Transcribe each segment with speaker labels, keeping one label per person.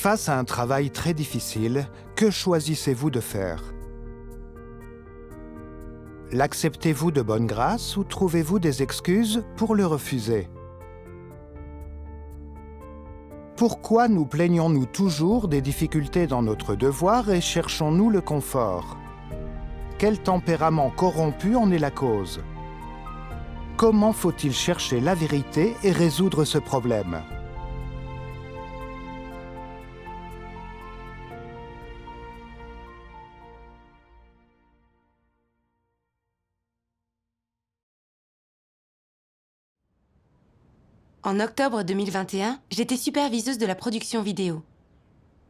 Speaker 1: Face à un travail très difficile, que choisissez-vous de faire? L'acceptez-vous de bonne grâce ou trouvez-vous des excuses pour le refuser? Pourquoi nous plaignons-nous toujours des difficultés dans notre devoir et cherchons-nous le confort? Quel tempérament corrompu en est la cause? Comment faut-il chercher la vérité et résoudre ce problème?
Speaker 2: En octobre 2021, j'étais superviseuse de la production vidéo.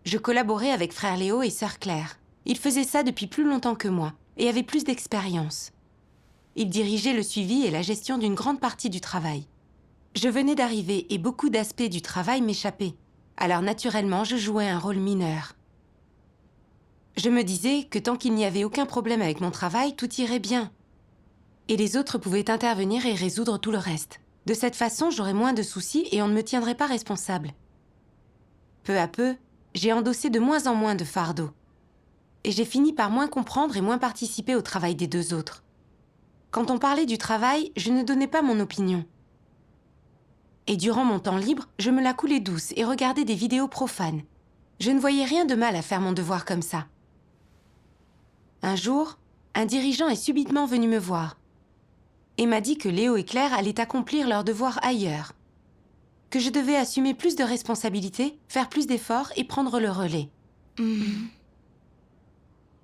Speaker 2: Je collaborais avec frère Léo et sœur Claire. Ils faisaient ça depuis plus longtemps que moi et avaient plus d'expérience. Ils dirigeaient le suivi et la gestion d'une grande partie du travail. Je venais d'arriver et beaucoup d'aspects du travail m'échappaient. Alors naturellement, je jouais un rôle mineur. Je me disais que tant qu'il n'y avait aucun problème avec mon travail, tout irait bien. Et les autres pouvaient intervenir et résoudre tout le reste. De cette façon, j'aurais moins de soucis et on ne me tiendrait pas responsable. Peu à peu, j'ai endossé de moins en moins de fardeaux. Et j'ai fini par moins comprendre et moins participer au travail des deux autres. Quand on parlait du travail, je ne donnais pas mon opinion. Et durant mon temps libre, je me la coulais douce et regardais des vidéos profanes. Je ne voyais rien de mal à faire mon devoir comme ça. Un jour, un dirigeant est subitement venu me voir et m'a dit que Léo et Claire allaient accomplir leurs devoirs ailleurs, que je devais assumer plus de responsabilités, faire plus d'efforts et prendre le relais.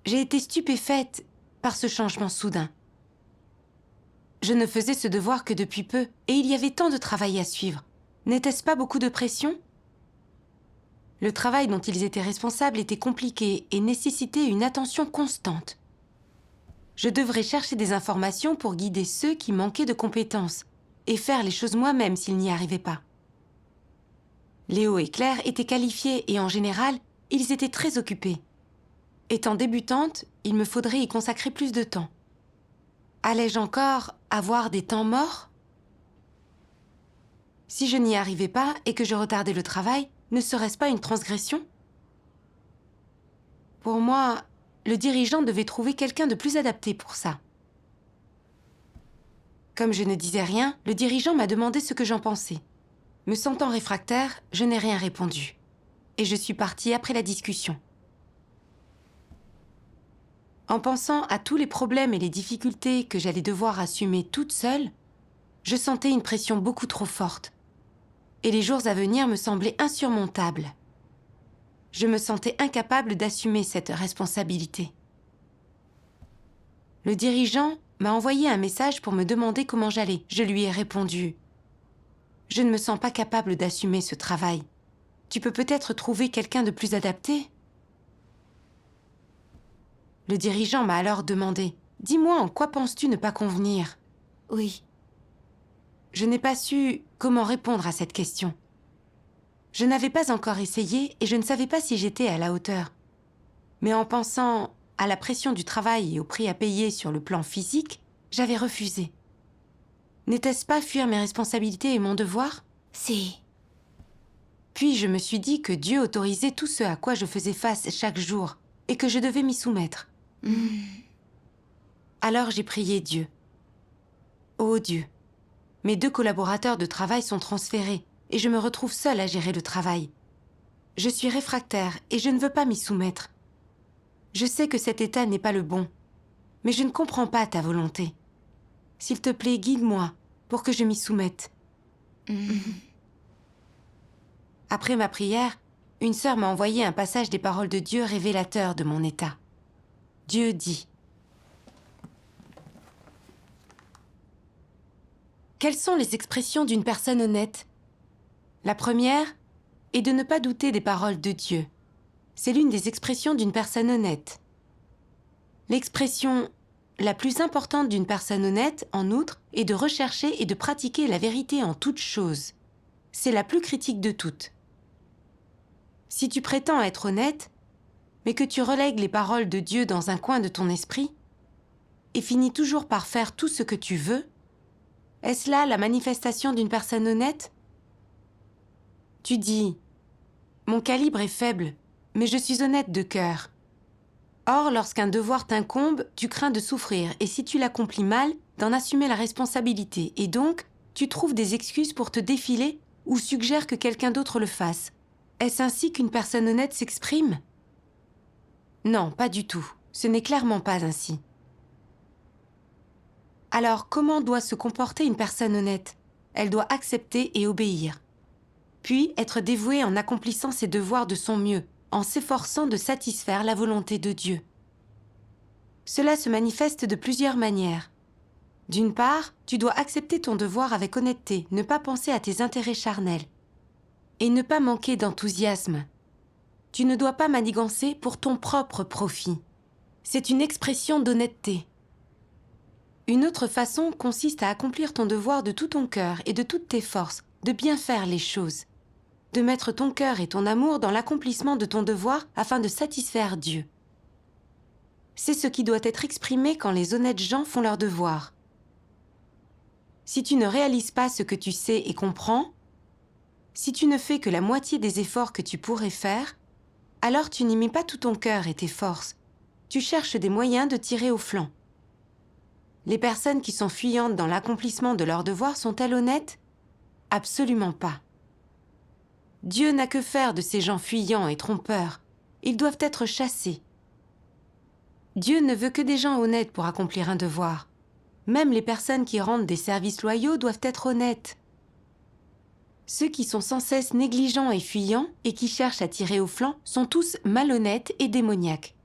Speaker 2: J'ai été stupéfaite par ce changement soudain. Je ne faisais ce devoir que depuis peu, et il y avait tant de travail à suivre. N'était-ce pas beaucoup de pression? Le travail dont ils étaient responsables était compliqué et nécessitait une attention constante. Je devrais chercher des informations pour guider ceux qui manquaient de compétences et faire les choses moi-même s'ils n'y arrivaient pas. Léo et Claire étaient qualifiés et en général, ils étaient très occupés. Étant débutante, il me faudrait y consacrer plus de temps. Allais-je encore avoir des temps morts? Si je n'y arrivais pas et que je retardais le travail, ne serait-ce pas une transgression? Pour moi, le dirigeant devait trouver quelqu'un de plus adapté pour ça. Comme je ne disais rien, le dirigeant m'a demandé ce que j'en pensais. Me sentant réfractaire, je n'ai rien répondu. Et je suis partie après la discussion. En pensant à tous les problèmes et les difficultés que j'allais devoir assumer toute seule, je sentais une pression beaucoup trop forte. Et les jours à venir me semblaient insurmontables. Je me sentais incapable d'assumer cette responsabilité. Le dirigeant m'a envoyé un message pour me demander comment j'allais. Je lui ai répondu « Je ne me sens pas capable d'assumer ce travail. Tu peux peut-être trouver quelqu'un de plus adapté ?» Le dirigeant m'a alors demandé « Dis-moi, en quoi penses-tu ne pas convenir ?»
Speaker 3: Oui.
Speaker 2: Je n'ai pas su comment répondre à cette question. Je n'avais pas encore essayé et je ne savais pas si j'étais à la hauteur. Mais en pensant à la pression du travail et au prix à payer sur le plan physique, j'avais refusé. N'était-ce pas fuir mes responsabilités et mon devoir?
Speaker 3: Si.
Speaker 2: Puis je me suis dit que Dieu autorisait tout ce à quoi je faisais face chaque jour et que je devais m'y soumettre. Alors j'ai prié Dieu. Ô Dieu, mes 2 collaborateurs de travail sont transférés et je me retrouve seule à gérer le travail. Je suis réfractaire et je ne veux pas m'y soumettre. Je sais que cet état n'est pas le bon, mais je ne comprends pas ta volonté. S'il te plaît, guide-moi pour que je m'y soumette. Après ma prière, une sœur m'a envoyé un passage des paroles de Dieu révélateur de mon état. Dieu dit « Quelles sont les expressions d'une personne honnête? La première est de ne pas douter des paroles de Dieu. C'est l'une des expressions d'une personne honnête. L'expression la plus importante d'une personne honnête, en outre, est de rechercher et de pratiquer la vérité en toutes choses. C'est la plus critique de toutes. Si tu prétends être honnête, mais que tu relègues les paroles de Dieu dans un coin de ton esprit, et finis toujours par faire tout ce que tu veux, est-ce là la manifestation d'une personne honnête? Tu dis Mon calibre est faible, mais je suis honnête de cœur. Or, lorsqu'un devoir t'incombe, tu crains de souffrir et si tu l'accomplis mal, d'en assumer la responsabilité. Et donc, tu trouves des excuses pour te défiler ou suggères que quelqu'un d'autre le fasse. Est-ce ainsi qu'une personne honnête s'exprime? Non, pas du tout. Ce n'est clairement pas ainsi. Alors, comment doit se comporter une personne honnête? Elle doit accepter et obéir. Puis, être dévouée en accomplissant ses devoirs de son mieux, en s'efforçant de satisfaire la volonté de Dieu. Cela se manifeste de plusieurs manières. D'une part, tu dois accepter ton devoir avec honnêteté, ne pas penser à tes intérêts charnels. Et ne pas manquer d'enthousiasme. Tu ne dois pas manigancer pour ton propre profit. C'est une expression d'honnêteté. Une autre façon consiste à accomplir ton devoir de tout ton cœur et de toutes tes forces, de bien faire les choses. De mettre ton cœur et ton amour dans l'accomplissement de ton devoir afin de satisfaire Dieu. C'est ce qui doit être exprimé quand les honnêtes gens font leur devoir. Si tu ne réalises pas ce que tu sais et comprends, si tu ne fais que la moitié des efforts que tu pourrais faire, alors tu n'y mets pas tout ton cœur et tes forces. Tu cherches des moyens de tirer au flanc. Les personnes qui sont fuyantes dans l'accomplissement de leurs devoirs sont-elles honnêtes? Absolument pas. Dieu n'a que faire de ces gens fuyants et trompeurs. Ils doivent être chassés. Dieu ne veut que des gens honnêtes pour accomplir un devoir. Même les personnes qui rendent des services loyaux doivent être honnêtes. Ceux qui sont sans cesse négligents et fuyants et qui cherchent à tirer au flanc sont tous malhonnêtes et démoniaques.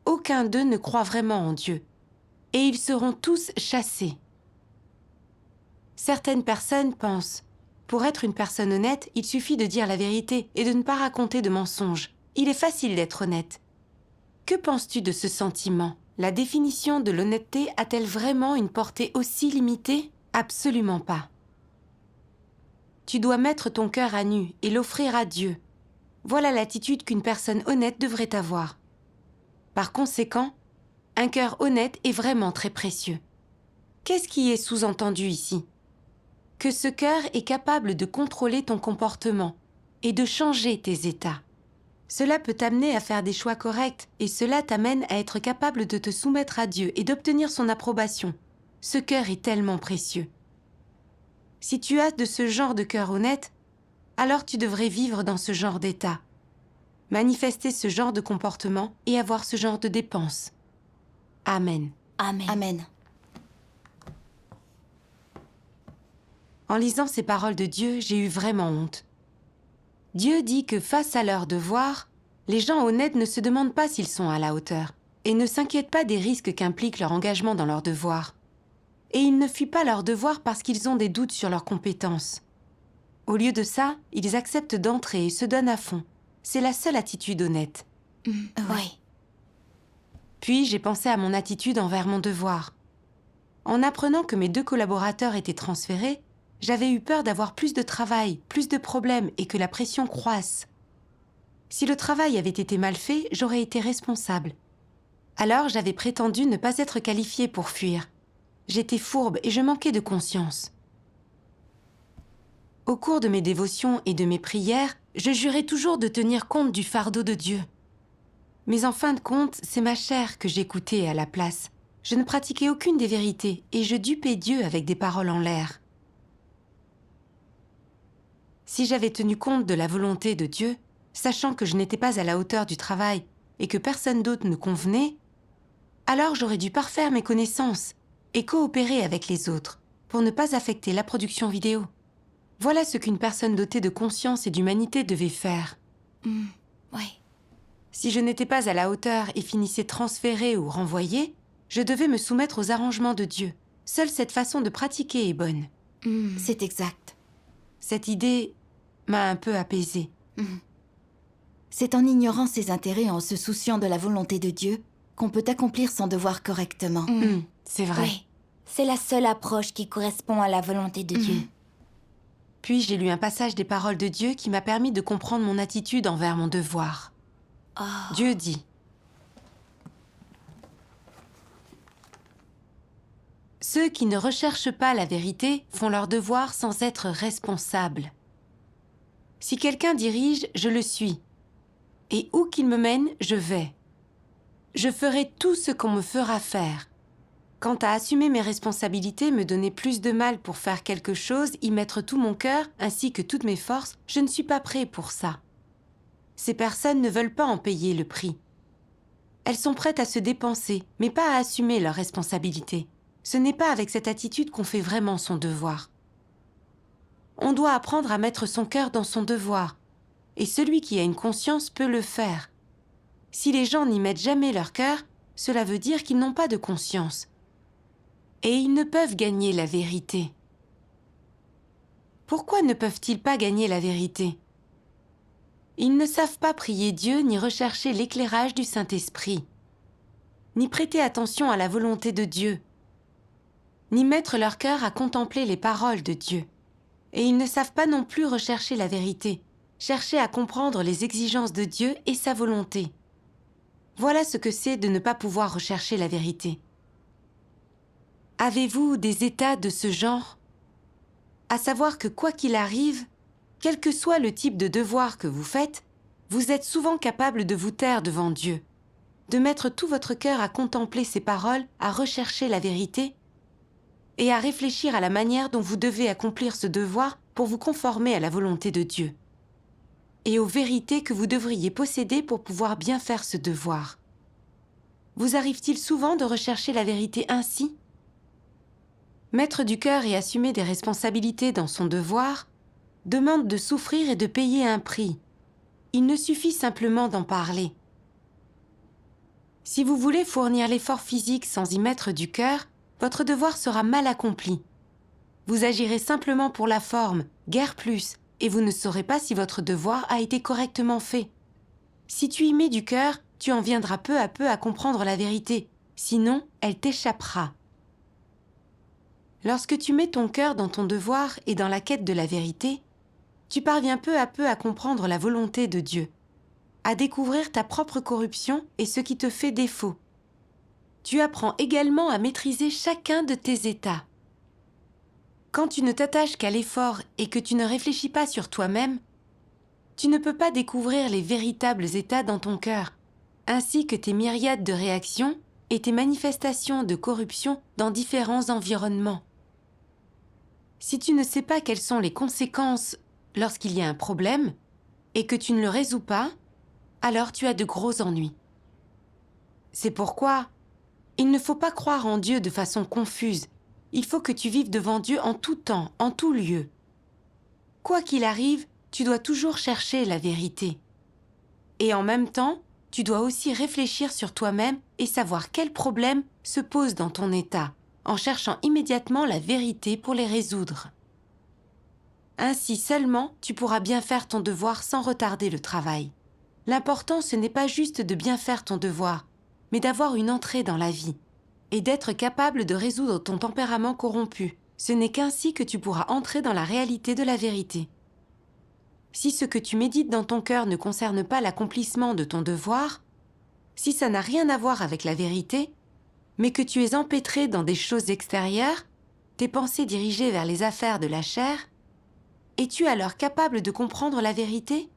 Speaker 2: Aucun d'eux ne croit vraiment en Dieu. Et ils seront tous chassés. Certaines personnes pensent, pour être une personne honnête, il suffit de dire la vérité et de ne pas raconter de mensonges. Il est facile d'être honnête. Que penses-tu de ce sentiment? La définition de l'honnêteté a-t-elle vraiment une portée aussi limitée? Absolument pas. Tu dois mettre ton cœur à nu et l'offrir à Dieu. Voilà l'attitude qu'une personne honnête devrait avoir. Par conséquent, un cœur honnête est vraiment très précieux. Qu'est-ce qui est sous-entendu ici? Que ce cœur est capable de contrôler ton comportement et de changer tes états. Cela peut t'amener à faire des choix corrects et cela t'amène à être capable de te soumettre à Dieu et d'obtenir son approbation. Ce cœur est tellement précieux. Si tu as de ce genre de cœur honnête, alors tu devrais vivre dans ce genre d'état, manifester ce genre de comportement et avoir ce genre de dépenses. Amen.
Speaker 3: Amen. Amen.
Speaker 2: En lisant ces paroles de Dieu, j'ai eu vraiment honte. Dieu dit que face à leurs devoirs, les gens honnêtes ne se demandent pas s'ils sont à la hauteur et ne s'inquiètent pas des risques qu'implique leur engagement dans leurs devoirs. Et ils ne fuient pas leurs devoirs parce qu'ils ont des doutes sur leurs compétences. Au lieu de ça, ils acceptent d'entrer et se donnent à fond. C'est la seule attitude honnête.
Speaker 3: Oui.
Speaker 2: Puis j'ai pensé à mon attitude envers mon devoir. En apprenant que mes 2 collaborateurs étaient transférés, j'avais eu peur d'avoir plus de travail, plus de problèmes et que la pression croisse. Si le travail avait été mal fait, j'aurais été responsable. Alors j'avais prétendu ne pas être qualifiée pour fuir. J'étais fourbe et je manquais de conscience. Au cours de mes dévotions et de mes prières, je jurais toujours de tenir compte du fardeau de Dieu. Mais en fin de compte, c'est ma chair que j'écoutais à la place. Je ne pratiquais aucune des vérités et je dupais Dieu avec des paroles en l'air. Si j'avais tenu compte de la volonté de Dieu, sachant que je n'étais pas à la hauteur du travail et que personne d'autre ne convenait, alors j'aurais dû parfaire mes connaissances et coopérer avec les autres pour ne pas affecter la production vidéo. Voilà ce qu'une personne dotée de conscience et d'humanité devait faire.
Speaker 3: Oui.
Speaker 2: Si je n'étais pas à la hauteur et finissais transférée ou renvoyée, je devais me soumettre aux arrangements de Dieu. Seule cette façon de pratiquer est bonne.
Speaker 3: C'est exact.
Speaker 2: Cette idée m'a un peu apaisée.
Speaker 3: C'est en ignorant ses intérêts et en se souciant de la volonté de Dieu qu'on peut accomplir son devoir correctement.
Speaker 2: C'est vrai.
Speaker 4: Oui, c'est la seule approche qui correspond à la volonté de Dieu.
Speaker 2: Puis j'ai lu un passage des paroles de Dieu qui m'a permis de comprendre mon attitude envers mon devoir. Dieu dit: ceux qui ne recherchent pas la vérité font leur devoir sans être responsables. Si quelqu'un dirige, je le suis. Et où qu'il me mène, je vais. Je ferai tout ce qu'on me fera faire. Quant à assumer mes responsabilités, me donner plus de mal pour faire quelque chose, y mettre tout mon cœur, ainsi que toutes mes forces, je ne suis pas prêt pour ça. Ces personnes ne veulent pas en payer le prix. Elles sont prêtes à se dépenser, mais pas à assumer leurs responsabilités. Ce n'est pas avec cette attitude qu'on fait vraiment son devoir. On doit apprendre à mettre son cœur dans son devoir, et celui qui a une conscience peut le faire. Si les gens n'y mettent jamais leur cœur, cela veut dire qu'ils n'ont pas de conscience. Et ils ne peuvent gagner la vérité. Pourquoi ne peuvent-ils pas gagner la vérité ? Ils ne savent pas prier Dieu ni rechercher l'éclairage du Saint-Esprit, ni prêter attention à la volonté de Dieu, ni mettre leur cœur à contempler les paroles de Dieu. Et ils ne savent pas non plus rechercher la vérité, chercher à comprendre les exigences de Dieu et sa volonté. Voilà ce que c'est de ne pas pouvoir rechercher la vérité. Avez-vous des états de ce genre ? À savoir que quoi qu'il arrive, quel que soit le type de devoir que vous faites, vous êtes souvent capable de vous taire devant Dieu, de mettre tout votre cœur à contempler ses paroles, à rechercher la vérité et à réfléchir à la manière dont vous devez accomplir ce devoir pour vous conformer à la volonté de Dieu et aux vérités que vous devriez posséder pour pouvoir bien faire ce devoir. Vous arrive-t-il souvent de rechercher la vérité ainsi ? Mettre du cœur et assumer des responsabilités dans son devoir demande de souffrir et de payer un prix. Il ne suffit simplement d'en parler. Si vous voulez fournir l'effort physique sans y mettre du cœur, votre devoir sera mal accompli. Vous agirez simplement pour la forme, guère plus, et vous ne saurez pas si votre devoir a été correctement fait. Si tu y mets du cœur, tu en viendras peu à peu à comprendre la vérité, sinon elle t'échappera. Lorsque tu mets ton cœur dans ton devoir et dans la quête de la vérité, tu parviens peu à peu à comprendre la volonté de Dieu, à découvrir ta propre corruption et ce qui te fait défaut. Tu apprends également à maîtriser chacun de tes états. Quand tu ne t'attaches qu'à l'effort et que tu ne réfléchis pas sur toi-même, tu ne peux pas découvrir les véritables états dans ton cœur, ainsi que tes myriades de réactions et tes manifestations de corruption dans différents environnements. Si tu ne sais pas quelles sont les conséquences lorsqu'il y a un problème et que tu ne le résous pas, alors tu as de gros ennuis. C'est pourquoi il ne faut pas croire en Dieu de façon confuse. Il faut que tu vives devant Dieu en tout temps, en tout lieu. Quoi qu'il arrive, tu dois toujours chercher la vérité. Et en même temps, tu dois aussi réfléchir sur toi-même et savoir quels problèmes se posent dans ton état, en cherchant immédiatement la vérité pour les résoudre. Ainsi seulement, tu pourras bien faire ton devoir sans retarder le travail. L'important, ce n'est pas juste de bien faire ton devoir, mais d'avoir une entrée dans la vie et d'être capable de résoudre ton tempérament corrompu. Ce n'est qu'ainsi que tu pourras entrer dans la réalité de la vérité. Si ce que tu médites dans ton cœur ne concerne pas l'accomplissement de ton devoir, si ça n'a rien à voir avec la vérité, mais que tu es empêtré dans des choses extérieures, tes pensées dirigées vers les affaires de la chair, es-tu alors capable de comprendre la vérité ?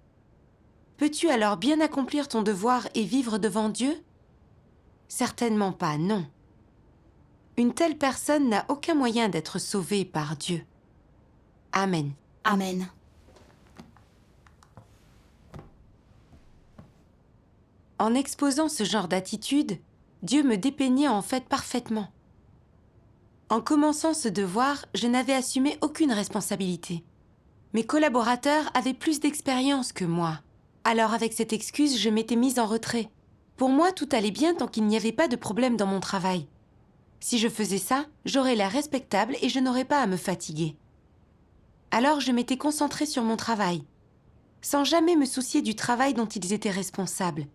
Speaker 2: Peux-tu alors bien accomplir ton devoir et vivre devant Dieu ? Certainement pas, non. Une telle personne n'a aucun moyen d'être sauvée par Dieu. Amen.
Speaker 3: Amen.
Speaker 2: En exposant ce genre d'attitude, Dieu me dépeignait en fait parfaitement. En commençant ce devoir, je n'avais assumé aucune responsabilité. Mes collaborateurs avaient plus d'expérience que moi. Alors avec cette excuse, je m'étais mise en retrait. Pour moi, tout allait bien tant qu'il n'y avait pas de problème dans mon travail. Si je faisais ça, j'aurais l'air respectable et je n'aurais pas à me fatiguer. Alors je m'étais concentrée sur mon travail, sans jamais me soucier du travail dont ils étaient responsables.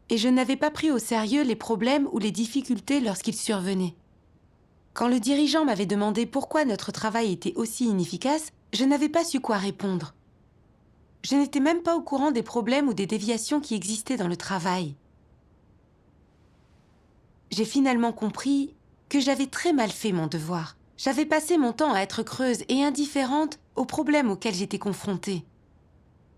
Speaker 2: Et je n'avais pas pris au sérieux les problèmes ou les difficultés lorsqu'ils survenaient. Quand le dirigeant m'avait demandé pourquoi notre travail était aussi inefficace, je n'avais pas su quoi répondre. Je n'étais même pas au courant des problèmes ou des déviations qui existaient dans le travail. J'ai finalement compris que j'avais très mal fait mon devoir J'avais passé mon temps à être creuse et indifférente aux problèmes auxquels j'étais confrontée.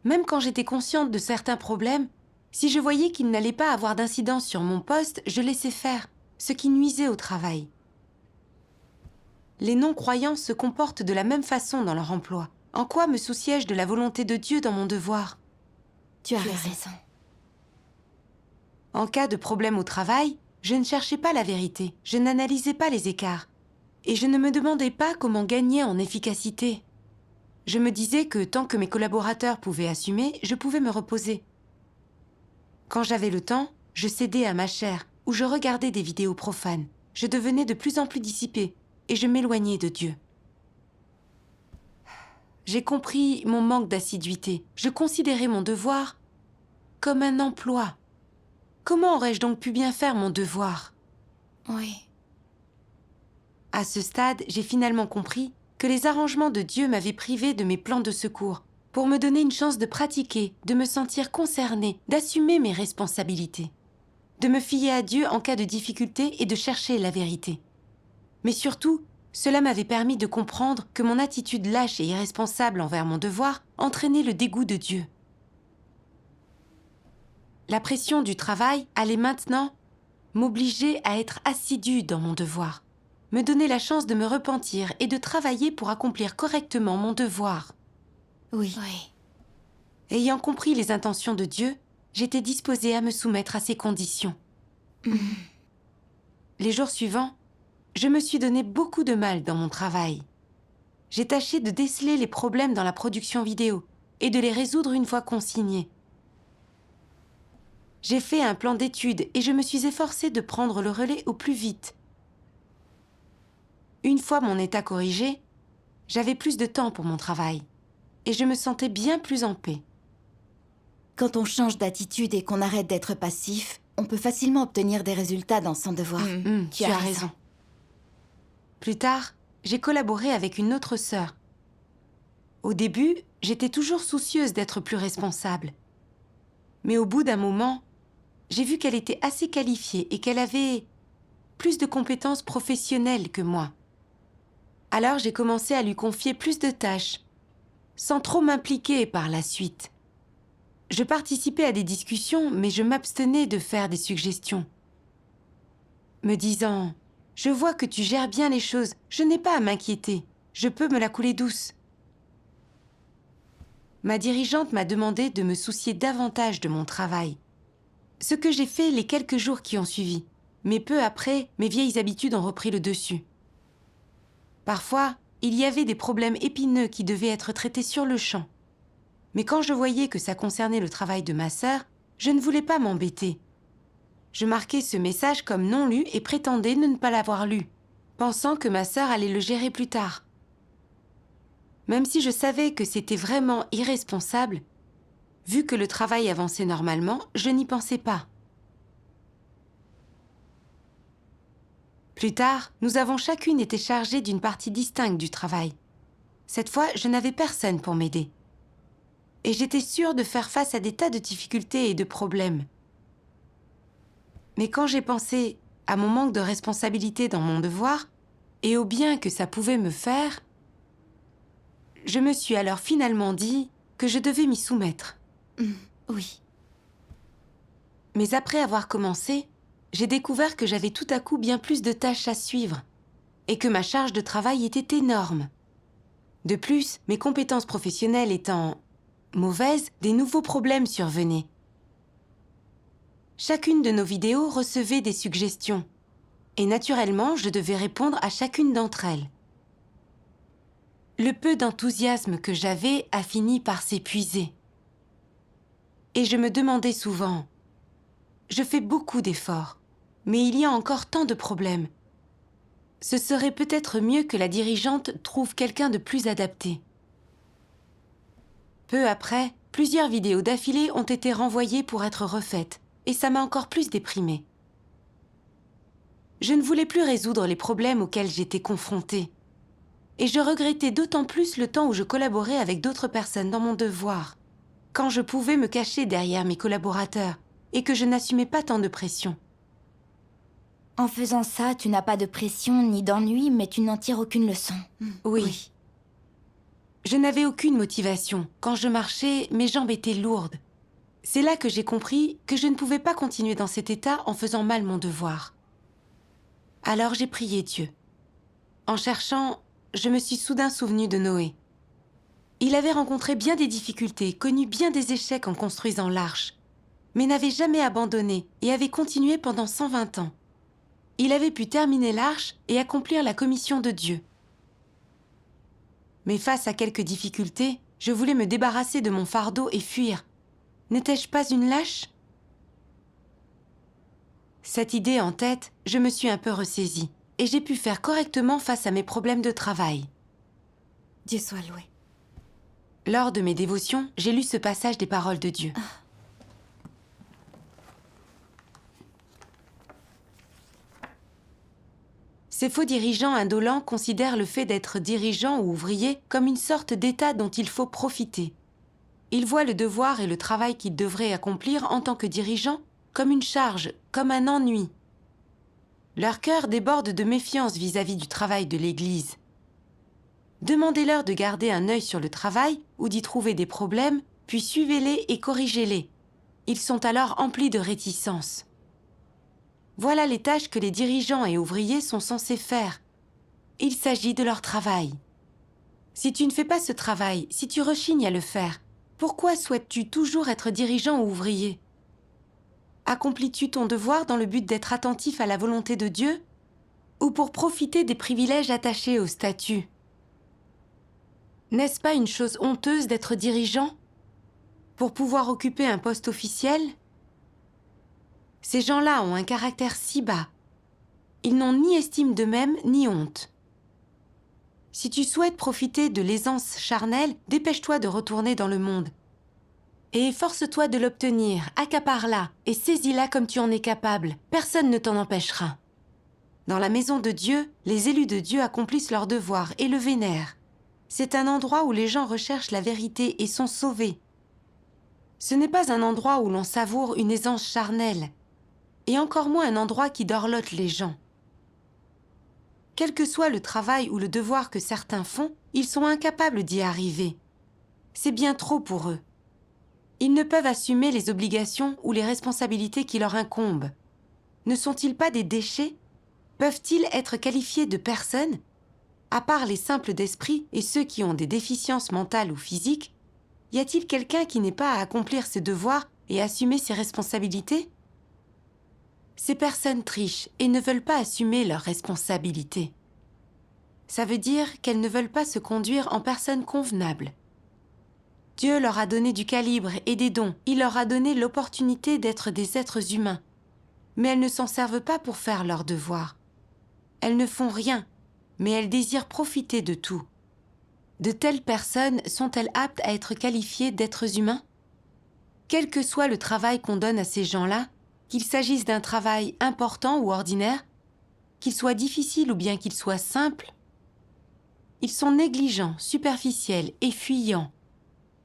Speaker 2: Même quand j'étais consciente de certains problèmes, si je voyais qu'ils n'allaient pas avoir d'incidence sur mon poste, je laissais faire, ce qui nuisait au travail. Les non-croyants se comportent de la même façon dans leur emploi. En quoi me souciais-je de la volonté de Dieu dans mon devoir?
Speaker 3: Tu as raison.
Speaker 2: En cas de problème au travail, je ne cherchais pas la vérité, je n'analysais pas les écarts. Et je ne me demandais pas comment gagner en efficacité. Je me disais que tant que mes collaborateurs pouvaient assumer, je pouvais me reposer. Quand j'avais le temps, je cédais à ma chair ou je regardais des vidéos profanes. Je devenais de plus en plus dissipée et je m'éloignais de Dieu. J'ai compris mon manque d'assiduité. Je considérais mon devoir comme un emploi. Comment aurais-je donc pu bien faire mon devoir?
Speaker 3: Oui.
Speaker 2: À ce stade, j'ai finalement compris que les arrangements de Dieu m'avaient privé de mes plans de secours pour me donner une chance de pratiquer, de me sentir concernée, d'assumer mes responsabilités, de me fier à Dieu en cas de difficulté et de chercher la vérité. Mais surtout, cela m'avait permis de comprendre que mon attitude lâche et irresponsable envers mon devoir entraînait le dégoût de Dieu. La pression du travail allait maintenant m'obliger à être assidue dans mon devoir, me donner la chance de me repentir et de travailler pour accomplir correctement mon devoir.
Speaker 3: Oui.
Speaker 2: Ayant compris les intentions de Dieu, j'étais disposée à me soumettre à ses conditions. Les jours suivants, je me suis donné beaucoup de mal dans mon travail. J'ai tâché de déceler les problèmes dans la production vidéo et de les résoudre une fois consignés. J'ai fait un plan d'études et je me suis efforcée de prendre le relais au plus vite. Une fois mon état corrigé, j'avais plus de temps pour mon travail et je me sentais bien plus en paix.
Speaker 3: Quand on change d'attitude et qu'on arrête d'être passif, on peut facilement obtenir des résultats dans son devoir.
Speaker 2: Tu as raison. Plus tard, j'ai collaboré avec une autre sœur. Au début, j'étais toujours soucieuse d'être plus responsable. Mais au bout d'un moment, j'ai vu qu'elle était assez qualifiée et qu'elle avait plus de compétences professionnelles que moi. Alors j'ai commencé à lui confier plus de tâches, sans trop m'impliquer par la suite. Je participais à des discussions, mais je m'abstenais de faire des suggestions. Me disant « Je vois que tu gères bien les choses, je n'ai pas à m'inquiéter, je peux me la couler douce. » Ma dirigeante m'a demandé de me soucier davantage de mon travail. Ce que j'ai fait les quelques jours qui ont suivi, mais peu après, mes vieilles habitudes ont repris le dessus. Parfois, il y avait des problèmes épineux qui devaient être traités sur le champ. Mais quand je voyais que ça concernait le travail de ma sœur, je ne voulais pas m'embêter. Je marquais ce message comme non lu et prétendais ne pas l'avoir lu, pensant que ma sœur allait le gérer plus tard. Même si je savais que c'était vraiment irresponsable, vu que le travail avançait normalement, je n'y pensais pas. Plus tard, nous avons chacune été chargées d'une partie distincte du travail. Cette fois, je n'avais personne pour m'aider. Et j'étais sûre de faire face à des tas de difficultés et de problèmes. Mais quand j'ai pensé à mon manque de responsabilité dans mon devoir et au bien que ça pouvait me faire, je me suis alors finalement dit que je devais m'y soumettre.
Speaker 3: Oui.
Speaker 2: Mais après avoir commencé, j'ai découvert que j'avais tout à coup bien plus de tâches à suivre et que ma charge de travail était énorme. De plus, mes compétences professionnelles étant mauvaises, des nouveaux problèmes survenaient. Chacune de nos vidéos recevait des suggestions et naturellement, je devais répondre à chacune d'entre elles. Le peu d'enthousiasme que j'avais a fini par s'épuiser. Et je me demandais souvent, je fais beaucoup d'efforts, mais il y a encore tant de problèmes. Ce serait peut-être mieux que la dirigeante trouve quelqu'un de plus adapté. Peu après, plusieurs vidéos d'affilée ont été renvoyées pour être refaites, et ça m'a encore plus déprimée. Je ne voulais plus résoudre les problèmes auxquels j'étais confrontée. Et je regrettais d'autant plus le temps où je collaborais avec d'autres personnes dans mon devoir, quand je pouvais me cacher derrière mes collaborateurs et que je n'assumais pas tant de pression.
Speaker 4: En faisant ça, tu n'as pas de pression ni d'ennui, mais tu n'en tires aucune leçon.
Speaker 2: Oui. Je n'avais aucune motivation. Quand je marchais, mes jambes étaient lourdes. C'est là que j'ai compris que je ne pouvais pas continuer dans cet état en faisant mal mon devoir. Alors j'ai prié Dieu. En cherchant, je me suis soudain souvenu de Noé. Il avait rencontré bien des difficultés, connu bien des échecs en construisant l'arche, mais n'avait jamais abandonné et avait continué pendant 120 ans. Il avait pu terminer l'arche et accomplir la commission de Dieu. Mais face à quelques difficultés, je voulais me débarrasser de mon fardeau et fuir. N'étais-je pas une lâche ? Cette idée en tête, je me suis un peu ressaisie et j'ai pu faire correctement face à mes problèmes de travail.
Speaker 3: Dieu soit loué.
Speaker 2: Lors de mes dévotions, j'ai lu ce passage des paroles de Dieu. Ces faux dirigeants indolents considèrent le fait d'être dirigeant ou ouvrier comme une sorte d'état dont il faut profiter. Ils voient le devoir et le travail qu'ils devraient accomplir en tant que dirigeants comme une charge, comme un ennui. Leur cœur déborde de méfiance vis-à-vis du travail de l'Église. Demandez-leur de garder un œil sur le travail ou d'y trouver des problèmes, puis suivez-les et corrigez-les. Ils sont alors emplis de réticence. Voilà les tâches que les dirigeants et ouvriers sont censés faire. Il s'agit de leur travail. Si tu ne fais pas ce travail, si tu rechignes à le faire, pourquoi souhaites-tu toujours être dirigeant ou ouvrier ? Accomplis-tu ton devoir dans le but d'être attentif à la volonté de Dieu ou pour profiter des privilèges attachés au statut ? N'est-ce pas une chose honteuse d'être dirigeant pour pouvoir occuper un poste officiel ? Ces gens-là ont un caractère si bas. Ils n'ont ni estime d'eux-mêmes, ni honte. Si tu souhaites profiter de l'aisance charnelle, dépêche-toi de retourner dans le monde. Et efforce-toi de l'obtenir, accapare-la et saisis-la comme tu en es capable. Personne ne t'en empêchera. Dans la maison de Dieu, les élus de Dieu accomplissent leur devoir et le vénèrent. C'est un endroit où les gens recherchent la vérité et sont sauvés. Ce n'est pas un endroit où l'on savoure une aisance charnelle, et encore moins un endroit qui dorlote les gens. Quel que soit le travail ou le devoir que certains font, ils sont incapables d'y arriver. C'est bien trop pour eux. Ils ne peuvent assumer les obligations ou les responsabilités qui leur incombent. Ne sont-ils pas des déchets ? Peuvent-ils être qualifiés de personnes ? À part les simples d'esprit et ceux qui ont des déficiences mentales ou physiques, y a-t-il quelqu'un qui n'ait pas à accomplir ses devoirs et assumer ses responsabilités ? Ces personnes trichent et ne veulent pas assumer leurs responsabilités. Ça veut dire qu'elles ne veulent pas se conduire en personnes convenables. Dieu leur a donné du calibre et des dons. Il leur a donné l'opportunité d'être des êtres humains. Mais elles ne s'en servent pas pour faire leurs devoirs. Elles ne font rien, mais elles désirent profiter de tout. De telles personnes sont-elles aptes à être qualifiées d'êtres humains ? Quel que soit le travail qu'on donne à ces gens-là, qu'il s'agisse d'un travail important ou ordinaire, qu'il soit difficile ou bien qu'il soit simple, ils sont négligents, superficiels et fuyants.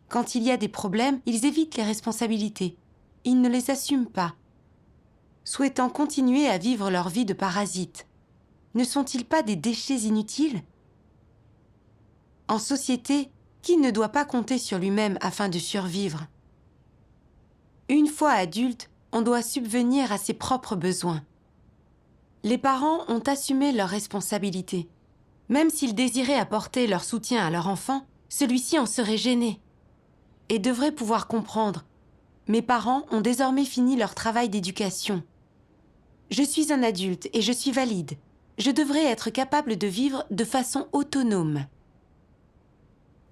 Speaker 2: Quand il y a des problèmes, ils évitent les responsabilités. Ils ne les assument pas. Souhaitant continuer à vivre leur vie de parasites, ne sont-ils pas des déchets inutiles ? En société, qui ne doit pas compter sur lui-même afin de survivre ? Une fois adulte, on doit subvenir à ses propres besoins. Les parents ont assumé leurs responsabilités. Même s'ils désiraient apporter leur soutien à leur enfant, celui-ci en serait gêné et devrait pouvoir comprendre. Mes parents ont désormais fini leur travail d'éducation. Je suis un adulte et je suis valide. Je devrais être capable de vivre de façon autonome.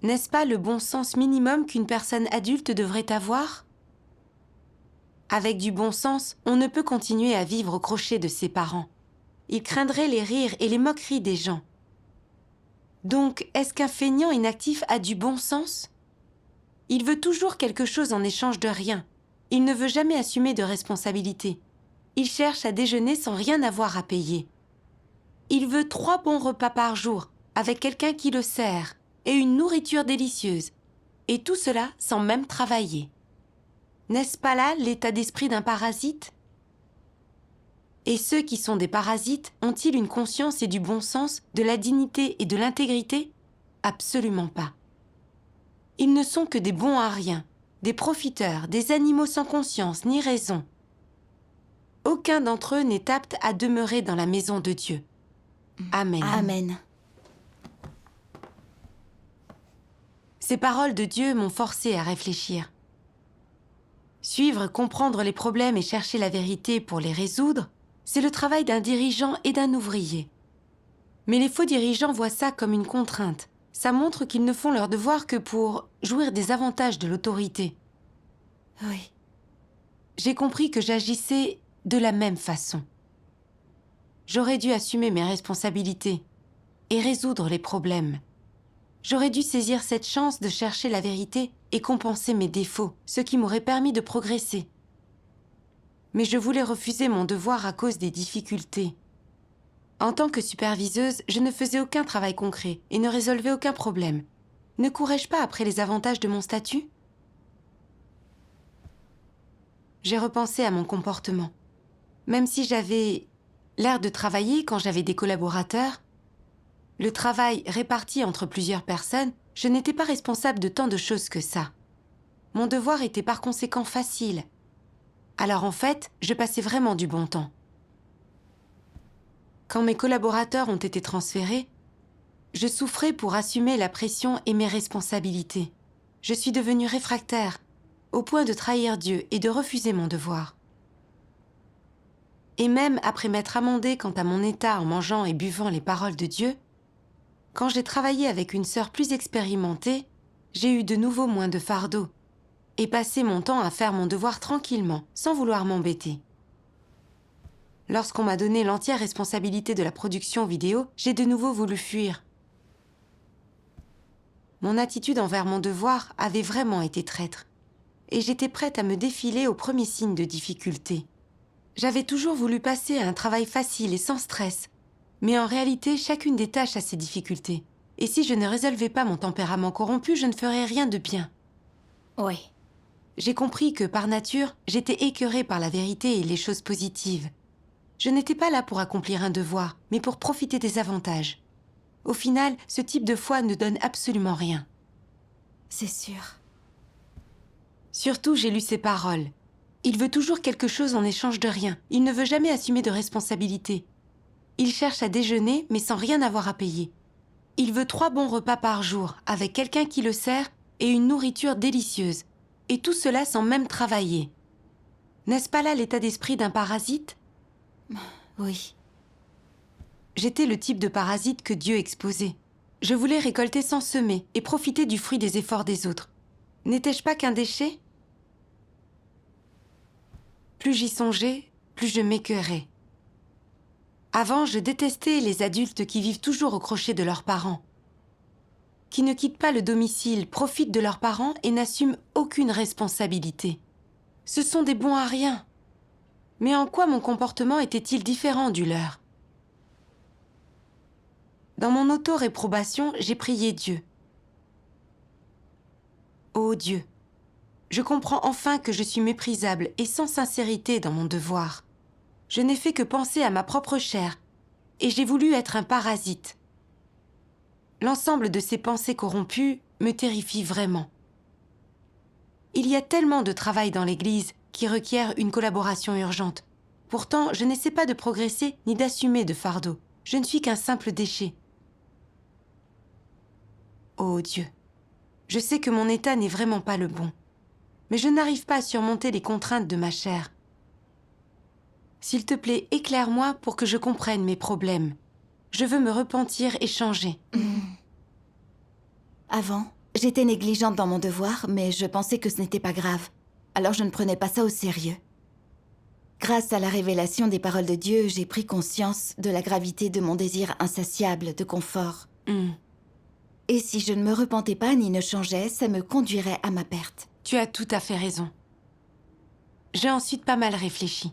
Speaker 2: N'est-ce pas le bon sens minimum qu'une personne adulte devrait avoir ? Avec du bon sens, on ne peut continuer à vivre au crochet de ses parents. Ils craindraient les rires et les moqueries des gens. Donc, est-ce qu'un feignant inactif a du bon sens ? Il veut toujours quelque chose en échange de rien. Il ne veut jamais assumer de responsabilité. Il cherche à déjeuner sans rien avoir à payer. Il veut 3 bons repas par jour, avec quelqu'un qui le sert, et une nourriture délicieuse. Et tout cela sans même travailler. N'est-ce pas là l'état d'esprit d'un parasite ? Et ceux qui sont des parasites ont-ils une conscience et du bon sens, de la dignité et de l'intégrité? Absolument pas. Ils ne sont que des bons à rien, des profiteurs, des animaux sans conscience ni raison. Aucun d'entre eux n'est apte à demeurer dans la maison de Dieu. Amen.
Speaker 3: Amen.
Speaker 2: Ces paroles de Dieu m'ont forcé à réfléchir. Suivre, comprendre les problèmes et chercher la vérité pour les résoudre, c'est le travail d'un dirigeant et d'un ouvrier. Mais les faux dirigeants voient ça comme une contrainte. Ça montre qu'ils ne font leur devoir que pour jouir des avantages de l'autorité.
Speaker 3: Oui.
Speaker 2: J'ai compris que j'agissais de la même façon. J'aurais dû assumer mes responsabilités et résoudre les problèmes. J'aurais dû saisir cette chance de chercher la vérité et compenser mes défauts, ce qui m'aurait permis de progresser. Mais je voulais refuser mon devoir à cause des difficultés. En tant que superviseuse, je ne faisais aucun travail concret et ne résolvais aucun problème. Ne courais-je pas après les avantages de mon statut? J'ai repensé à mon comportement. Même si j'avais l'air de travailler quand j'avais des collaborateurs, le travail réparti entre plusieurs personnes, je n'étais pas responsable de tant de choses que ça. Mon devoir était par conséquent facile. Alors en fait, je passais vraiment du bon temps. Quand mes collaborateurs ont été transférés, je souffrais pour assumer la pression et mes responsabilités. Je suis devenue réfractaire, au point de trahir Dieu et de refuser mon devoir. Et même après m'être amendée quant à mon état en mangeant et buvant les paroles de Dieu, quand j'ai travaillé avec une sœur plus expérimentée, j'ai eu de nouveau moins de fardeau et passé mon temps à faire mon devoir tranquillement, sans vouloir m'embêter. Lorsqu'on m'a donné l'entière responsabilité de la production vidéo, j'ai de nouveau voulu fuir. Mon attitude envers mon devoir avait vraiment été traître, et j'étais prête à me défiler au premier signe de difficulté. J'avais toujours voulu passer à un travail facile et sans stress, mais en réalité, chacune des tâches a ses difficultés. Et si je ne résolvais pas mon tempérament corrompu, je ne ferais rien de bien.
Speaker 3: Oui.
Speaker 2: J'ai compris que, par nature, j'étais écœurée par la vérité et les choses positives. Je n'étais pas là pour accomplir un devoir, mais pour profiter des avantages. Au final, ce type de foi ne donne absolument rien.
Speaker 3: C'est sûr.
Speaker 2: Surtout, j'ai lu ces paroles. Il veut toujours quelque chose en échange de rien. Il ne veut jamais assumer de responsabilité. Il cherche à déjeuner, mais sans rien avoir à payer. Il veut 3 bons repas par jour, avec quelqu'un qui le sert et une nourriture délicieuse. Et tout cela sans même travailler. N'est-ce pas là l'état d'esprit d'un parasite?
Speaker 3: Oui.
Speaker 2: J'étais le type de parasite que Dieu exposait. Je voulais récolter sans semer et profiter du fruit des efforts des autres. N'étais-je pas qu'un déchet? Plus j'y songeais, plus je m'écœurais. Avant, je détestais les adultes qui vivent toujours au crochet de leurs parents, qui ne quittent pas le domicile, profitent de leurs parents et n'assument aucune responsabilité. Ce sont des bons à rien. Mais en quoi mon comportement était-il différent du leur? Dans mon auto-réprobation, j'ai prié Dieu. Ô Dieu, je comprends enfin que je suis méprisable et sans sincérité dans mon devoir. Je n'ai fait que penser à ma propre chair, et j'ai voulu être un parasite. L'ensemble de ces pensées corrompues me terrifie vraiment. Il y a tellement de travail dans l'Église qui requiert une collaboration urgente. Pourtant, je n'essaie pas de progresser ni d'assumer de fardeau. Je ne suis qu'un simple déchet. Ô Dieu, je sais que mon état n'est vraiment pas le bon, mais je n'arrive pas à surmonter les contraintes de ma chair. S'il te plaît, éclaire-moi pour que je comprenne mes problèmes. Je veux me repentir et changer.
Speaker 3: Avant, j'étais négligente dans mon devoir, mais je pensais que ce n'était pas grave. Alors je ne prenais pas ça au sérieux. Grâce à la révélation des paroles de Dieu, j'ai pris conscience de la gravité de mon désir insatiable de confort. Et si je ne me repentais pas ni ne changeais, ça me conduirait à ma perte.
Speaker 2: Tu as tout à fait raison. J'ai ensuite pas mal réfléchi.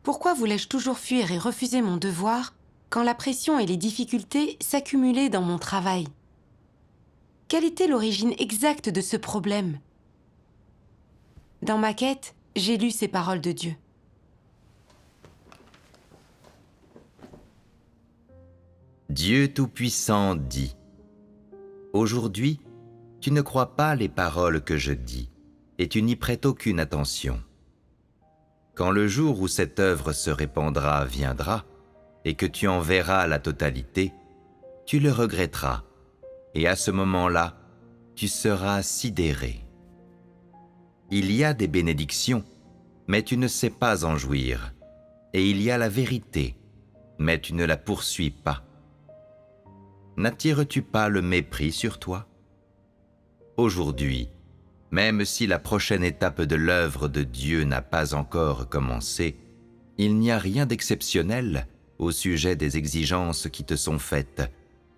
Speaker 2: Pourquoi voulais-je toujours fuir et refuser mon devoir quand la pression et les difficultés s'accumulaient dans mon travail? Quelle était l'origine exacte de ce problème? Dans ma quête, j'ai lu ces paroles de Dieu.
Speaker 5: Dieu Tout-Puissant dit : Aujourd'hui, tu ne crois pas les paroles que je dis, et tu n'y prêtes aucune attention. Quand le jour où cette œuvre se répandra viendra, et que tu en verras la totalité, tu le regretteras, et à ce moment-là, tu seras sidéré. Il y a des bénédictions, mais tu ne sais pas en jouir, et il y a la vérité, mais tu ne la poursuis pas. N'attires-tu pas le mépris sur toi ? Aujourd'hui, même si la prochaine étape de l'œuvre de Dieu n'a pas encore commencé, il n'y a rien d'exceptionnel au sujet des exigences qui te sont faites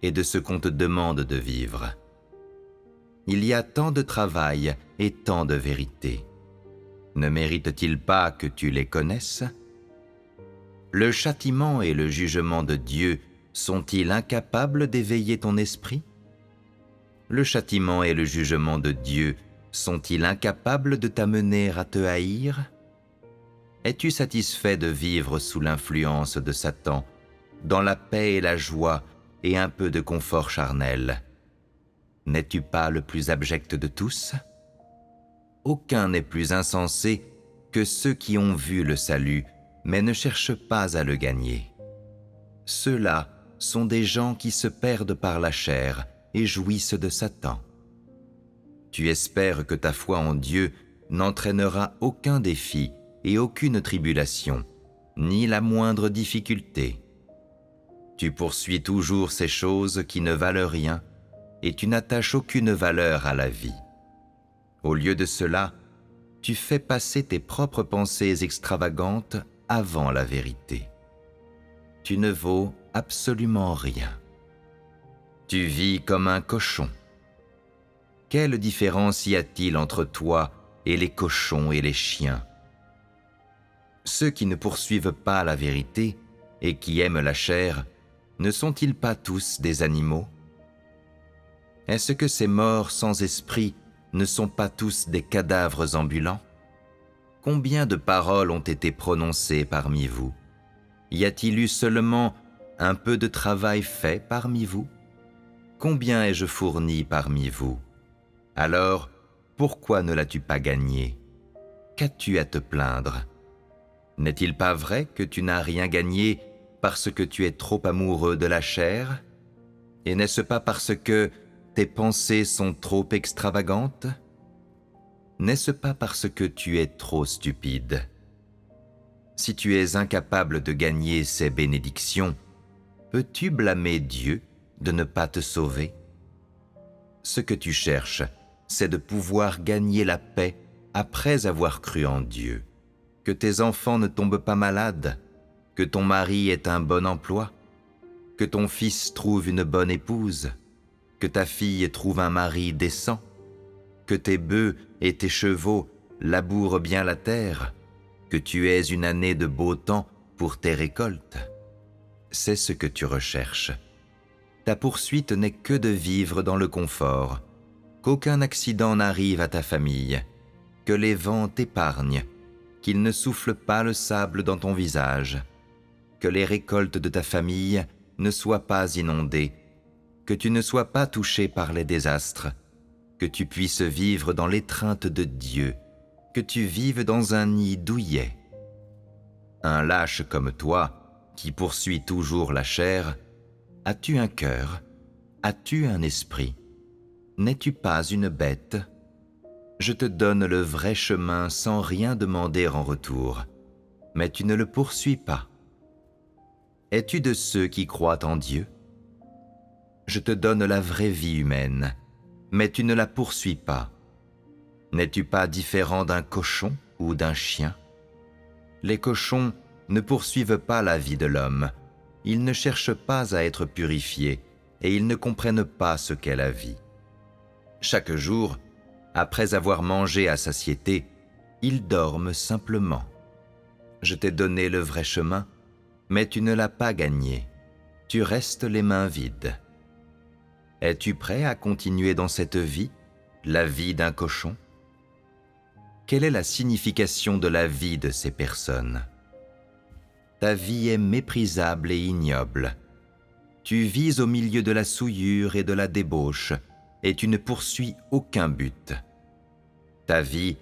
Speaker 5: et de ce qu'on te demande de vivre. Il y a tant de travail et tant de vérité. Ne mérite-t-il pas que tu les connaisses ? Le châtiment et le jugement de Dieu sont-ils incapables d'éveiller ton esprit ? Le châtiment et le jugement de Dieu sont-ils incapables de t'amener à te haïr ? Es-tu satisfait de vivre sous l'influence de Satan, dans la paix et la joie et un peu de confort charnel ? N'es-tu pas le plus abject de tous ? Aucun n'est plus insensé que ceux qui ont vu le salut, mais ne cherchent pas à le gagner. Ceux-là sont des gens qui se perdent par la chair et jouissent de Satan. Tu espères que ta foi en Dieu n'entraînera aucun défi et aucune tribulation, ni la moindre difficulté. Tu poursuis toujours ces choses qui ne valent rien, et tu n'attaches aucune valeur à la vie. Au lieu de cela, tu fais passer tes propres pensées extravagantes avant la vérité. Tu ne vaux absolument rien. Tu vis comme un cochon. Quelle différence y a-t-il entre toi et les cochons et les chiens ? Ceux qui ne poursuivent pas la vérité et qui aiment la chair, ne sont-ils pas tous des animaux ? Est-ce que ces morts sans esprit ne sont pas tous des cadavres ambulants ? Combien de paroles ont été prononcées parmi vous ? Y a-t-il eu seulement un peu de travail fait parmi vous ? Combien ai-je fourni parmi vous ? Alors, pourquoi ne l'as-tu pas gagné ? Qu'as-tu à te plaindre ? N'est-il pas vrai que tu n'as rien gagné parce que tu es trop amoureux de la chair ? Et n'est-ce pas parce que tes pensées sont trop extravagantes ? N'est-ce pas parce que tu es trop stupide ? Si tu es incapable de gagner ces bénédictions, peux-tu blâmer Dieu de ne pas te sauver ? Ce que tu cherches, c'est de pouvoir gagner la paix après avoir cru en Dieu. Que tes enfants ne tombent pas malades, que ton mari ait un bon emploi, que ton fils trouve une bonne épouse, que ta fille trouve un mari décent, que tes bœufs et tes chevaux labourent bien la terre, que tu aies une année de beau temps pour tes récoltes. C'est ce que tu recherches. Ta poursuite n'est que de vivre dans le confort, qu'aucun accident n'arrive à ta famille, que les vents t'épargnent, qu'ils ne soufflent pas le sable dans ton visage, que les récoltes de ta famille ne soient pas inondées, que tu ne sois pas touché par les désastres, que tu puisses vivre dans l'étreinte de Dieu, que tu vives dans un nid douillet. Un lâche comme toi, qui poursuit toujours la chair, as-tu un cœur ? As-tu un esprit ? N'es-tu pas une bête ? Je te donne le vrai chemin sans rien demander en retour, mais tu ne le poursuis pas. Es-tu de ceux qui croient en Dieu ? Je te donne la vraie vie humaine, mais tu ne la poursuis pas. N'es-tu pas différent d'un cochon ou d'un chien ? Les cochons ne poursuivent pas la vie de l'homme, ils ne cherchent pas à être purifiés et ils ne comprennent pas ce qu'est la vie. Chaque jour, après avoir mangé à satiété, ils dorment simplement. Je t'ai donné le vrai chemin, mais tu ne l'as pas gagné. Tu restes les mains vides. Es-tu prêt à continuer dans cette vie, la vie d'un cochon ? Quelle est la signification de la vie de ces personnes ? Ta vie est méprisable et ignoble. Tu vis au milieu de la souillure et de la débauche, et tu ne poursuis aucun but. Ta vie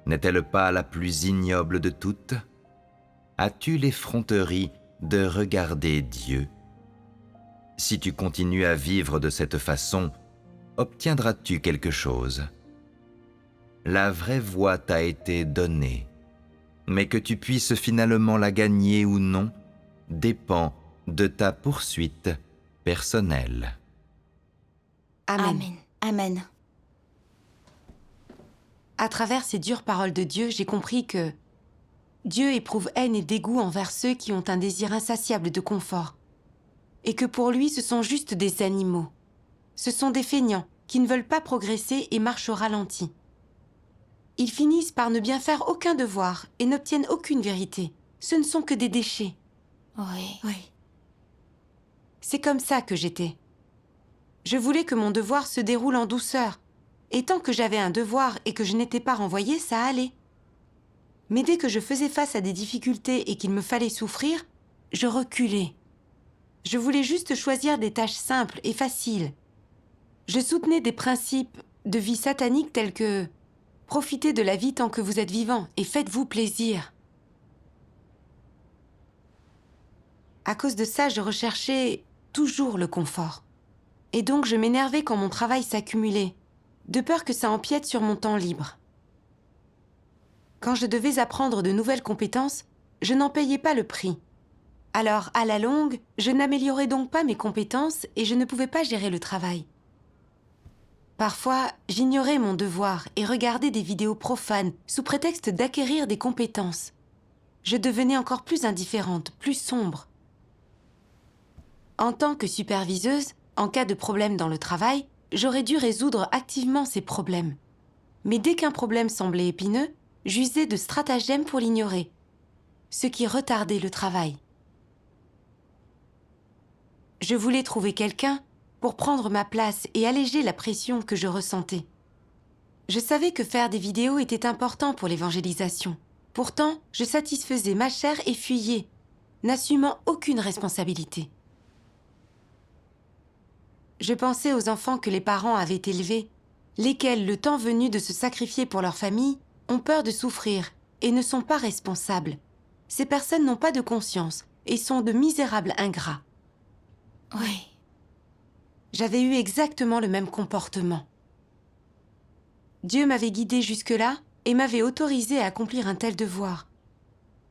Speaker 5: n'est-elle pas la plus ignoble de toutes? As-tu l'effronterie de regarder Dieu? Si tu continues à vivre de cette façon, obtiendras-tu quelque chose? La vraie voie t'a été donnée, mais que tu puisses finalement la gagner ou non dépend de ta poursuite personnelle.
Speaker 2: Amen.
Speaker 4: Amen.
Speaker 3: Amen.
Speaker 2: À travers ces dures paroles de Dieu, j'ai compris que Dieu éprouve haine et dégoût envers ceux qui ont un désir insatiable de confort, et que pour lui, ce sont juste des animaux. Ce sont des feignants qui ne veulent pas progresser et marchent au ralenti. Ils finissent par ne bien faire aucun devoir et n'obtiennent aucune vérité. Ce ne sont que des déchets.
Speaker 4: Oui.
Speaker 3: Oui.
Speaker 2: C'est comme ça que j'étais. Je voulais que mon devoir se déroule en douceur. Et tant que j'avais un devoir et que je n'étais pas renvoyée, ça allait. Mais dès que je faisais face à des difficultés et qu'il me fallait souffrir, je reculais. Je voulais juste choisir des tâches simples et faciles. Je soutenais des principes de vie sataniques tels que « Profitez de la vie tant que vous êtes vivant et faites-vous plaisir ». À cause de ça, je recherchais toujours le confort. Et donc je m'énervais quand mon travail s'accumulait, de peur que ça empiète sur mon temps libre. Quand je devais apprendre de nouvelles compétences, je n'en payais pas le prix. Alors, à la longue, je n'améliorais donc pas mes compétences et je ne pouvais pas gérer le travail. Parfois, j'ignorais mon devoir et regardais des vidéos profanes sous prétexte d'acquérir des compétences. Je devenais encore plus indifférente, plus sombre. En tant que superviseuse, en cas de problème dans le travail, j'aurais dû résoudre activement ces problèmes. Mais dès qu'un problème semblait épineux, j'usais de stratagèmes pour l'ignorer, ce qui retardait le travail. Je voulais trouver quelqu'un pour prendre ma place et alléger la pression que je ressentais. Je savais que faire des vidéos était important pour l'évangélisation. Pourtant, je satisfaisais ma chair et fuyais, n'assumant aucune responsabilité. Je pensais aux enfants que les parents avaient élevés, lesquels, le temps venu de se sacrifier pour leur famille, ont peur de souffrir et ne sont pas responsables. Ces personnes n'ont pas de conscience et sont de misérables ingrats.
Speaker 3: Oui.
Speaker 2: J'avais eu exactement le même comportement. Dieu m'avait guidée jusque-là et m'avait autorisée à accomplir un tel devoir.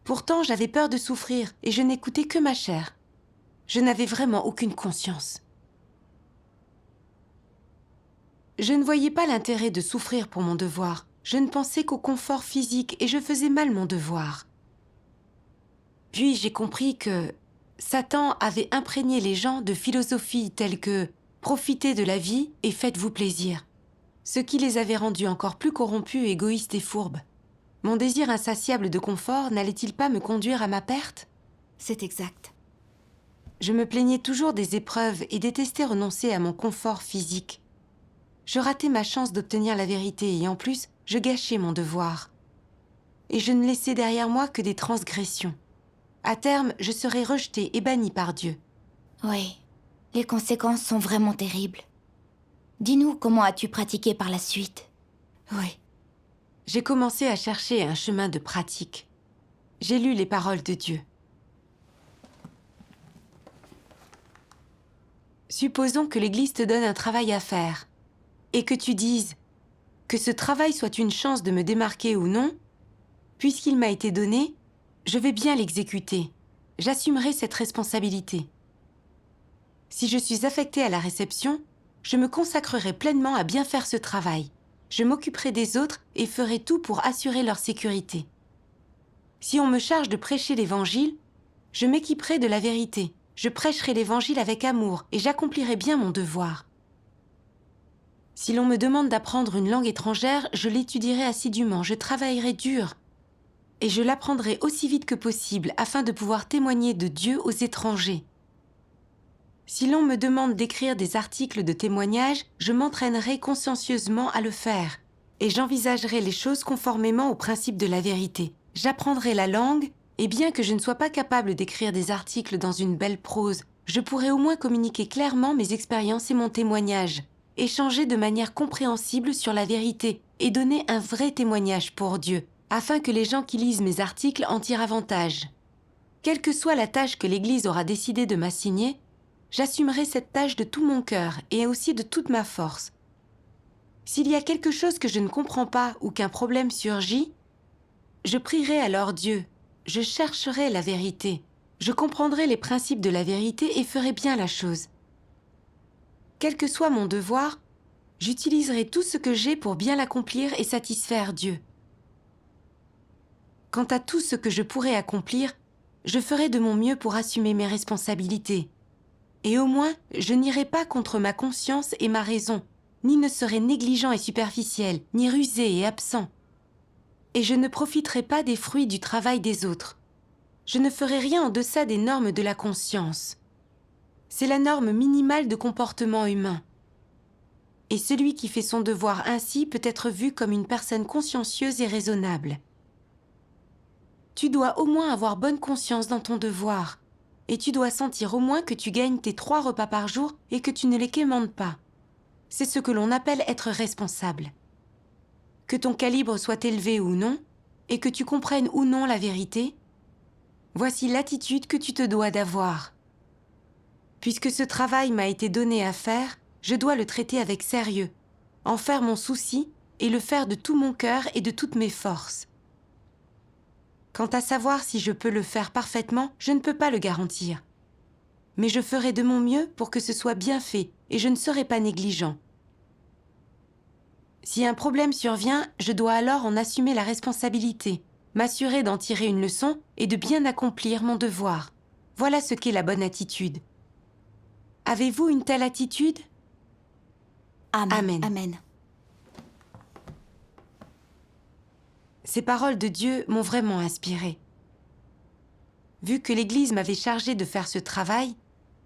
Speaker 2: Pourtant, j'avais peur de souffrir et je n'écoutais que ma chair. Je n'avais vraiment aucune conscience. Je ne voyais pas l'intérêt de souffrir pour mon devoir. Je ne pensais qu'au confort physique et je faisais mal mon devoir. Puis j'ai compris que Satan avait imprégné les gens de philosophies telles que « profitez de la vie et faites-vous plaisir », ce qui les avait rendus encore plus corrompus, égoïstes et fourbes. Mon désir insatiable de confort n'allait-il pas me conduire à ma perte?
Speaker 3: C'est exact.
Speaker 2: Je me plaignais toujours des épreuves et détestais renoncer à mon confort physique. Je ratais ma chance d'obtenir la vérité et en plus, je gâchais mon devoir. Et je ne laissais derrière moi que des transgressions. À terme, je serais rejetée et bannie par Dieu.
Speaker 4: Oui. Les conséquences sont vraiment terribles. Dis-nous, comment as-tu pratiqué par la suite?
Speaker 3: Oui.
Speaker 2: J'ai commencé à chercher un chemin de pratique. J'ai lu les paroles de Dieu. Supposons que l'Église te donne un travail à faire et que tu dises que ce travail soit une chance de me démarquer ou non, puisqu'il m'a été donné, je vais bien l'exécuter. J'assumerai cette responsabilité. Si je suis affectée à la réception, je me consacrerai pleinement à bien faire ce travail. Je m'occuperai des autres et ferai tout pour assurer leur sécurité. Si on me charge de prêcher l'Évangile, je m'équiperai de la vérité. Je prêcherai l'Évangile avec amour et j'accomplirai bien mon devoir. Si l'on me demande d'apprendre une langue étrangère, je l'étudierai assidûment, je travaillerai dur et je l'apprendrai aussi vite que possible afin de pouvoir témoigner de Dieu aux étrangers. Si l'on me demande d'écrire des articles de témoignage, je m'entraînerai consciencieusement à le faire et j'envisagerai les choses conformément aux principes de la vérité. J'apprendrai la langue et bien que je ne sois pas capable d'écrire des articles dans une belle prose, je pourrais au moins communiquer clairement mes expériences et mon témoignage, échanger de manière compréhensible sur la vérité et donner un vrai témoignage pour Dieu, afin que les gens qui lisent mes articles en tirent avantage. Quelle que soit la tâche que l'Église aura décidé de m'assigner, j'assumerai cette tâche de tout mon cœur et aussi de toute ma force. S'il y a quelque chose que je ne comprends pas ou qu'un problème surgit, je prierai alors Dieu, je chercherai la vérité, je comprendrai les principes de la vérité et ferai bien la chose. Quel que soit mon devoir, j'utiliserai tout ce que j'ai pour bien l'accomplir et satisfaire Dieu. Quant à tout ce que je pourrai accomplir, je ferai de mon mieux pour assumer mes responsabilités. Et au moins, je n'irai pas contre ma conscience et ma raison, ni ne serai négligent et superficiel, ni rusé et absent. Et je ne profiterai pas des fruits du travail des autres. Je ne ferai rien en deçà des normes de la conscience. C'est la norme minimale de comportement humain. Et celui qui fait son devoir ainsi peut être vu comme une personne consciencieuse et raisonnable. Tu dois au moins avoir bonne conscience dans ton devoir, et tu dois sentir au moins que tu gagnes tes 3 repas par jour et que tu ne les quémandes pas. C'est ce que l'on appelle être responsable. Que ton calibre soit élevé ou non, et que tu comprennes ou non la vérité, voici l'attitude que tu te dois d'avoir. Puisque ce travail m'a été donné à faire, je dois le traiter avec sérieux, en faire mon souci et le faire de tout mon cœur et de toutes mes forces. Quant à savoir si je peux le faire parfaitement, je ne peux pas le garantir. Mais je ferai de mon mieux pour que ce soit bien fait et je ne serai pas négligent. Si un problème survient, je dois alors en assumer la responsabilité, m'assurer d'en tirer une leçon et de bien accomplir mon devoir. Voilà ce qu'est la bonne attitude. Avez-vous une telle attitude ?
Speaker 3: Amen.
Speaker 2: Amen. Ces paroles de Dieu m'ont vraiment inspirée. Vu que l'Église m'avait chargée de faire ce travail,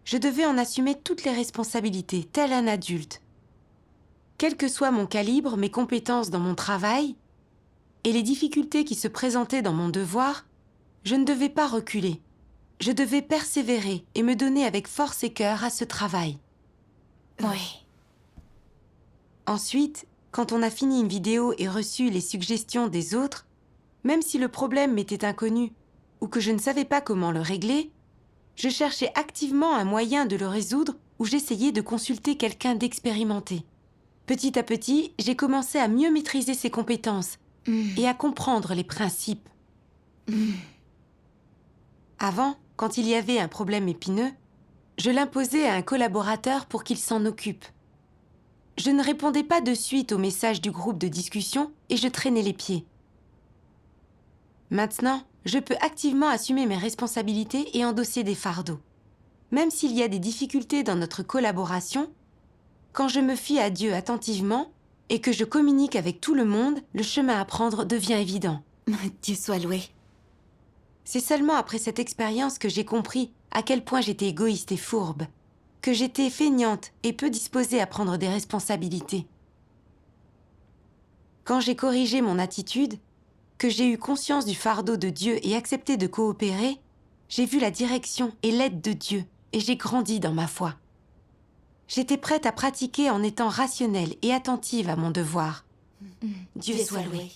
Speaker 2: je devais en assumer toutes les responsabilités, tel un adulte. Quel que soit mon calibre, mes compétences dans mon travail et les difficultés qui se présentaient dans mon devoir, je ne devais pas reculer. Je devais persévérer et me donner avec force et cœur à ce travail.
Speaker 4: Oui.
Speaker 2: Ensuite, quand on a fini une vidéo et reçu les suggestions des autres, même si le problème m'était inconnu ou que je ne savais pas comment le régler, je cherchais activement un moyen de le résoudre ou j'essayais de consulter quelqu'un d'expérimenté. Petit à petit, j'ai commencé à mieux maîtriser ses compétences et à comprendre les principes. Avant, quand il y avait un problème épineux, je l'imposais à un collaborateur pour qu'il s'en occupe. Je ne répondais pas de suite aux messages du groupe de discussion et je traînais les pieds. Maintenant, je peux activement assumer mes responsabilités et endosser des fardeaux. Même s'il y a des difficultés dans notre collaboration, quand je me fie à Dieu attentivement et que je communique avec tout le monde, le chemin à prendre devient évident.
Speaker 3: Dieu soit loué.
Speaker 2: C'est seulement après cette expérience que j'ai compris à quel point j'étais égoïste et fourbe, que j'étais feignante et peu disposée à prendre des responsabilités. Quand j'ai corrigé mon attitude, que j'ai eu conscience du fardeau de Dieu et accepté de coopérer, j'ai vu la direction et l'aide de Dieu et j'ai grandi dans ma foi. J'étais prête à pratiquer en étant rationnelle et attentive à mon devoir.
Speaker 3: Dieu soit loué.